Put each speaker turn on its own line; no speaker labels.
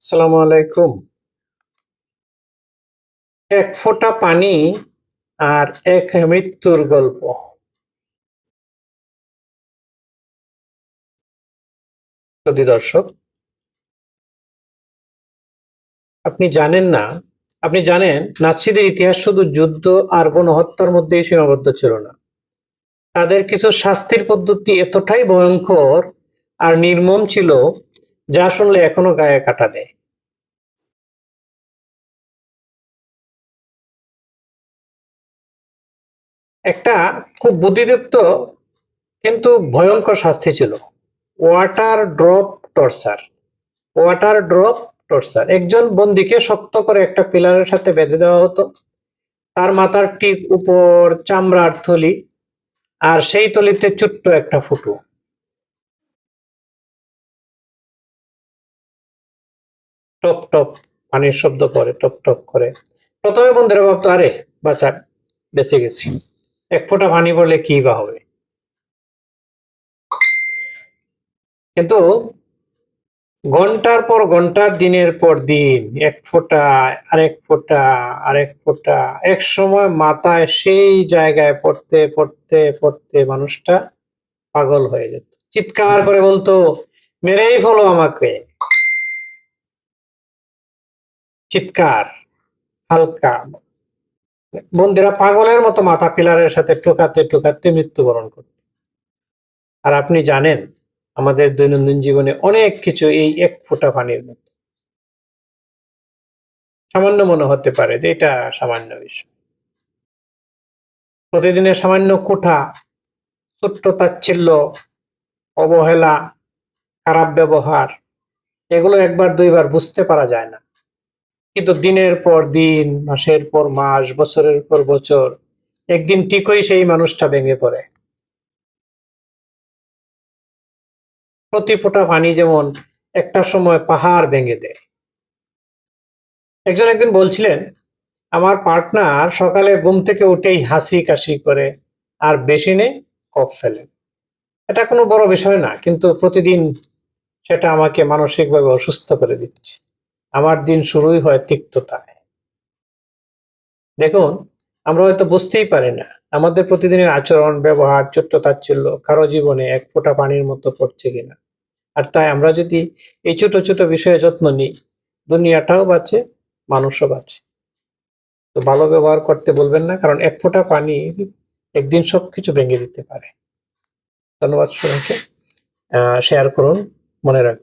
আসসালামু আলাইকুম। এক ফোঁটা পানি আর এক মৃত্যুর গল্প। যদি দর্শক, আপনি জানেন না, আপনি জানেন নাৎসিদের ইতিহাস শুধু যুদ্ধ আর গণহত্যার মধ্যেই সীমাবদ্ধ ছিল না। তাদের কিছু শাস্তির পদ্ধতি এতটাই ভয়ঙ্কর আর নির্মম ছিল, যা শুনলে এখনো গায়ে কাটা দেয়। একটা খুব বুদ্ধিদীপ্ত কিন্তু ভয়ঙ্কর শাস্তি ছিল water drop torture. Water drop torture, একজন বন্দীকে শক্ত করে একটা পিলারের সাথে বেঁধে দেওয়া হতো। তার মাথার ঠিক উপর চামড়ার থলি, আর সেই থলিতে ছোট্ট একটা ফুটো। টপ টপ পানির শব্দ করে, টপ টপ করে। প্রথমে বন্ধুরা ভাবতো, আরে বাঁচা, বেঁচে গেছি, এক ফোঁটা পানি পড়লে কি বা হবে। কিন্তু ঘন্টার পর ঘন্টা, দিনের পর দিন, এক ফোঁটা, আরেক ফোঁটা, আরেক ফোঁটা, এক সময় মাথায় সেই জায়গায় পড়তে পড়তে পড়তে মানুষটা পাগল হয়ে যেত। চিৎকার করে বলতো, মেরেই ফেলো আমাকে। চিৎকার হালকা। বন্ধুরা পাগলের মতো মাথা পিলারের সাথে টোকাতে টোকাতে মৃত্যুবরণ করত। আর আপনি জানেন, আমাদের দৈনন্দিন জীবনে অনেক কিছু এই এক ফোঁটা পানির মতো। সামান্য মনে হতে পারে যে এটা সামান্য বিষয়। প্রতিদিনের সামান্য কোঠা, ছোট্ট তাচ্ছিল্য, অবহেলা, খারাপ ব্যবহার, এগুলো একবার দুইবার বুঝতে পারা যায় না। কিন্তু দিনের পর দিন, মাসের পর মাস, বছরের পর বছর, একদিন ঠিকই সেই মানুষটা ভেঙে পড়ে। প্রতি ফোঁটা পানি যেমন একটা সময় পাহাড় ভেঙে দেয়। একজন একদিন বলছিলেন, আমার পার্টনার সকালে ঘুম থেকে উঠেই হাসি কাশি করে আর বেশি নেই কফ ফেলে। এটা কোনো বড় বিষয় না, কিন্তু প্রতিদিন সেটা আমাকে মানসিকভাবে অসুস্থ করে দিচ্ছে। আমার দিন শুরুই হয় তিক্ততায়। দেখুন, আমরা হয়তো বুঝতেই পারি না আমাদের প্রতিদিনের আচরণ, ব্যবহার, ছোট্ট তাচ্ছিল্য কারো জীবনে এক ফোঁটা পানির মতো পড়ছে কিনা। আর তাই আমরা যদি এই ছোট ছোট বিষয়ে যত্ন নিই, দুনিয়াটাও বাঁচে, মানুষও বাঁচে। তো ভালো ব্যবহার করতে বলবেন না, কারণ এক ফোঁটা পানি একদিন সবকিছু ভেঙে দিতে পারে। ধন্যবাদ সবাইকে। শেয়ার করুন, মনে রাখুন।